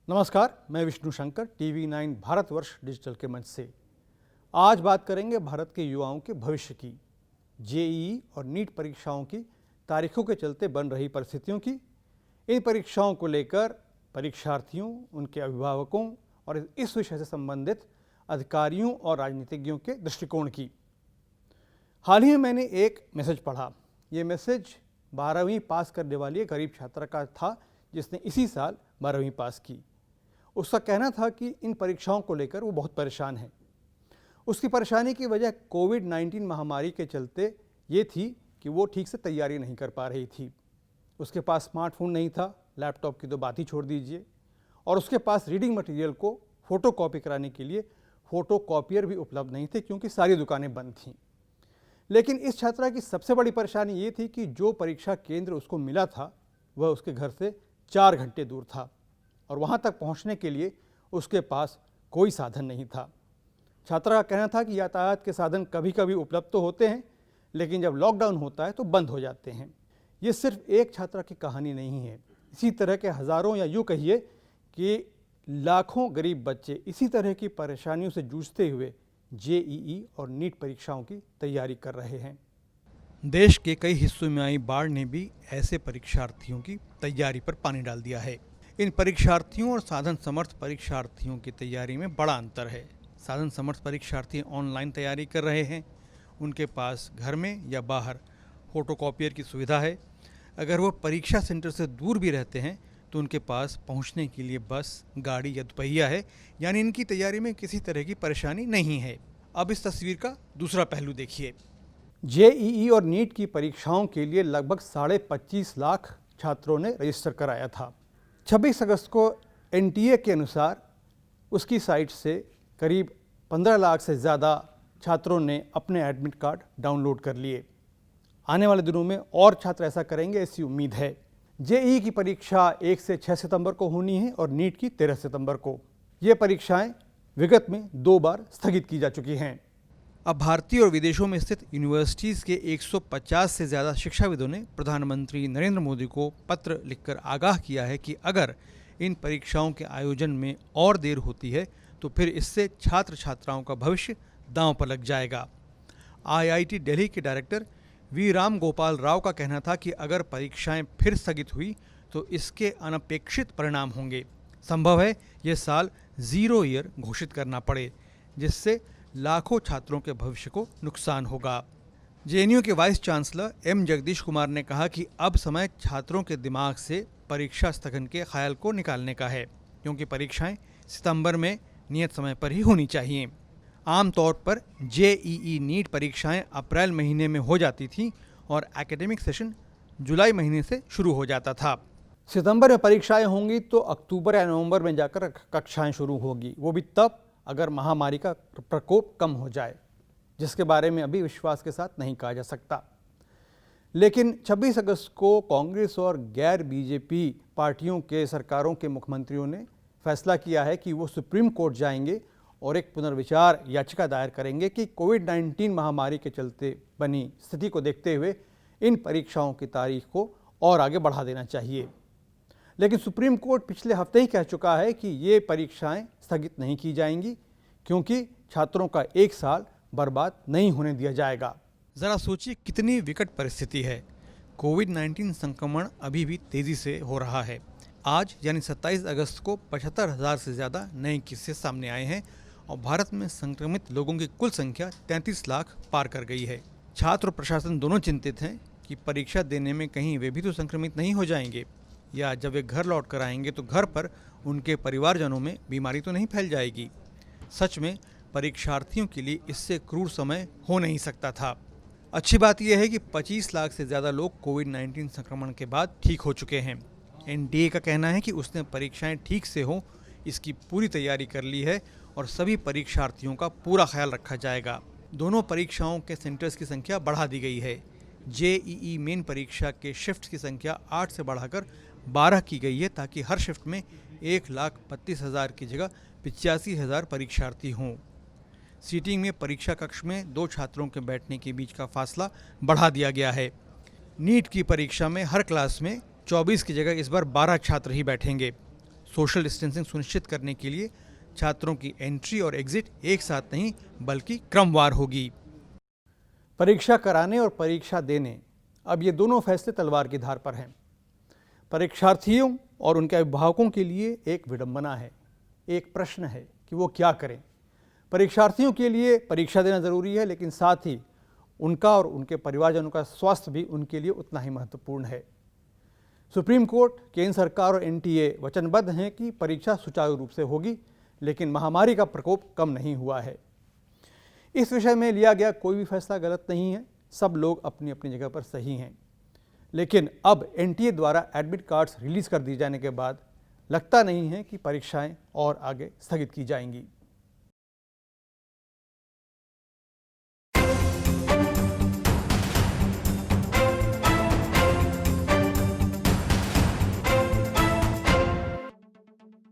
नमस्कार, मैं Vishnu Shankar TV9 Bharatvarsh digital के मंच से। आज बात करेंगे भारत के युवाओं के भविष्य की, जेईई और नीट परीक्षाओं की तारीखों के चलते बन रही परिस्थितियों की, इन परीक्षाओं को लेकर परीक्षार्थियों, उनके अभिभावकों और इस विषय से संबंधित अधिकारियों और राजनीतिज्ञों के दृष्टिकोण की। हाल ही में मैंने एक मैसेज पढ़ा। ये मैसेज 12वीं पास करने वाली एक गरीब छात्रा का था जिसने इसी साल 12वीं पास की। उसका कहना था कि इन परीक्षाओं को लेकर वो बहुत परेशान है। उसकी परेशानी की वजह कोविड-19 महामारी के चलते ये थी कि वो ठीक से तैयारी नहीं कर पा रही थी। उसके पास स्मार्टफोन नहीं था, लैपटॉप की तो बात ही छोड़ दीजिए, और उसके पास रीडिंग मटेरियल को फ़ोटोकॉपी कराने के लिए फ़ोटोकॉपियर भी उपलब्ध नहीं थे क्योंकि सारी दुकानें बंद थीं। लेकिन इस छात्रा की सबसे बड़ी परेशानी ये थी कि जो परीक्षा केंद्र उसको मिला था वह उसके घर से 4 घंटे दूर था और वहाँ तक पहुँचने के लिए उसके पास कोई साधन नहीं था। छात्रा का कहना था कि यातायात के साधन कभी कभी उपलब्ध तो होते हैं, लेकिन जब लॉकडाउन होता है तो बंद हो जाते हैं। ये सिर्फ एक छात्रा की कहानी नहीं है। इसी तरह के हज़ारों या यूँ कहिए कि लाखों गरीब बच्चे इसी तरह की परेशानियों से जूझते हुए जेईई और नीट परीक्षाओं की तैयारी कर रहे हैं। देश के कई हिस्सों में आई बाढ़ ने भी ऐसे परीक्षार्थियों की तैयारी पर पानी डाल दिया है। इन परीक्षार्थियों और साधन समर्थ परीक्षार्थियों की तैयारी में बड़ा अंतर है। साधन समर्थ परीक्षार्थी ऑनलाइन तैयारी कर रहे हैं। उनके पास घर में या बाहर फोटोकॉपियर की सुविधा है। अगर वो परीक्षा सेंटर से दूर भी रहते हैं तो उनके पास पहुंचने के लिए बस, गाड़ी या दुपहिया है, यानी इनकी तैयारी में किसी तरह की परेशानी नहीं है। अब इस तस्वीर का दूसरा पहलू देखिए। जेईई और नीट की परीक्षाओं के लिए लगभग 25.5 लाख छात्रों ने रजिस्टर कराया था। 26 अगस्त को एनटीए के अनुसार उसकी साइट से करीब 15 लाख से ज़्यादा छात्रों ने अपने एडमिट कार्ड डाउनलोड कर लिए। आने वाले दिनों में और छात्र ऐसा करेंगे, ऐसी उम्मीद है। जेईई की परीक्षा 1 से 6 सितंबर को होनी है और नीट की 13 सितंबर को। ये परीक्षाएं विगत में 2 बार स्थगित की जा चुकी हैं। अब भारतीय और विदेशों में स्थित यूनिवर्सिटीज़ के 150 से ज़्यादा शिक्षाविदों ने प्रधानमंत्री नरेंद्र मोदी को पत्र लिखकर आगाह किया है कि अगर इन परीक्षाओं के आयोजन में और देर होती है तो फिर इससे छात्र छात्राओं का भविष्य दांव पर लग जाएगा। आईआईटी दिल्ली के डायरेक्टर वी राम गोपाल राव का कहना था कि अगर परीक्षाएं फिर स्थगित हुई तो इसके अनपेक्षित परिणाम होंगे। संभव है ये साल 0 ईयर घोषित करना पड़े, जिससे लाखों छात्रों के भविष्य को नुकसान होगा। जेएनयू के vice chancellor M Jagdish Kumar ने कहा कि अब समय छात्रों के दिमाग से परीक्षा स्थगन के ख्याल को निकालने का है, क्योंकि परीक्षाएं सितंबर में नियत समय पर ही होनी चाहिए। आमतौर पर जेईई नीट परीक्षाएं अप्रैल महीने में हो जाती थीं और एकेडमिक सेशन जुलाई महीने से शुरू हो जाता था। सितंबर में परीक्षाएं होंगी तो अक्टूबर या नवंबर में जाकर कक्षाएं शुरू होगी, वो भी तब अगर महामारी का प्रकोप कम हो जाए, जिसके बारे में अभी विश्वास के साथ नहीं कहा जा सकता। लेकिन 26 अगस्त को कांग्रेस और गैर बीजेपी पार्टियों के सरकारों के मुख्यमंत्रियों ने फैसला किया है कि वो सुप्रीम कोर्ट जाएंगे और एक पुनर्विचार याचिका दायर करेंगे कि कोविड-19 महामारी के चलते बनी स्थिति को देखते हुए इन परीक्षाओं की तारीख को और आगे बढ़ा देना चाहिए। लेकिन सुप्रीम कोर्ट पिछले हफ्ते ही कह चुका है कि ये परीक्षाएं स्थगित नहीं की जाएंगी, क्योंकि छात्रों का 1 साल बर्बाद नहीं होने दिया जाएगा। ज़रा सोचिए कितनी विकट परिस्थिति है। कोविड-19 संक्रमण अभी भी तेज़ी से हो रहा है। आज यानी 27 अगस्त को 75,000 से ज़्यादा नए किस्से सामने आए हैं और भारत में संक्रमित लोगों की कुल संख्या 33 लाख पार कर गई है। छात्र और प्रशासन दोनों चिंतित हैं कि परीक्षा देने में कहीं वे भी तो संक्रमित नहीं हो जाएंगे, या जब वे घर लौट कर आएंगे तो घर पर उनके परिवारजनों में बीमारी तो नहीं फैल जाएगी। सच में परीक्षार्थियों के लिए इससे क्रूर समय हो नहीं सकता था। अच्छी बात यह है कि 25 लाख से ज़्यादा लोग कोविड-19 संक्रमण के बाद ठीक हो चुके हैं। एनटीए का कहना है कि उसने परीक्षाएं ठीक से हों इसकी पूरी तैयारी कर ली है और सभी परीक्षार्थियों का पूरा ख्याल रखा जाएगा। दोनों परीक्षाओं के सेंटर्स की संख्या बढ़ा दी गई है। जेईई मेन परीक्षा के शिफ्ट की संख्या 8 से बढ़ाकर 12 की गई है, ताकि हर शिफ्ट में 1,32,000 की जगह 85,000 परीक्षार्थी हों। सीटिंग में परीक्षा कक्ष में 2 छात्रों के बैठने के बीच का फासला बढ़ा दिया गया है। नीट की परीक्षा में हर क्लास में 24 की जगह इस बार 12 छात्र ही बैठेंगे। सोशल डिस्टेंसिंग सुनिश्चित करने के लिए छात्रों की एंट्री और एग्जिट एक साथ नहीं बल्कि क्रमवार होगी। परीक्षा कराने और परीक्षा देने, अब ये दोनों फैसले तलवार की धार पर हैं। परीक्षार्थियों और उनके अभिभावकों के लिए एक विडंबना है, एक प्रश्न है कि वो क्या करें। परीक्षार्थियों के लिए परीक्षा देना ज़रूरी है, लेकिन साथ ही उनका और उनके परिवारजनों का स्वास्थ्य भी उनके लिए उतना ही महत्वपूर्ण है। सुप्रीम कोर्ट, केंद्र सरकार और एनटीए वचनबद्ध हैं कि परीक्षा सुचारू रूप से होगी, लेकिन महामारी का प्रकोप कम नहीं हुआ है। इस विषय में लिया गया कोई भी फैसला गलत नहीं है, सब लोग अपनी अपनी जगह पर सही हैं। लेकिन अब एनटीए द्वारा एडमिट कार्ड्स रिलीज कर दिए जाने के बाद लगता नहीं है कि परीक्षाएं और आगे स्थगित की जाएंगी।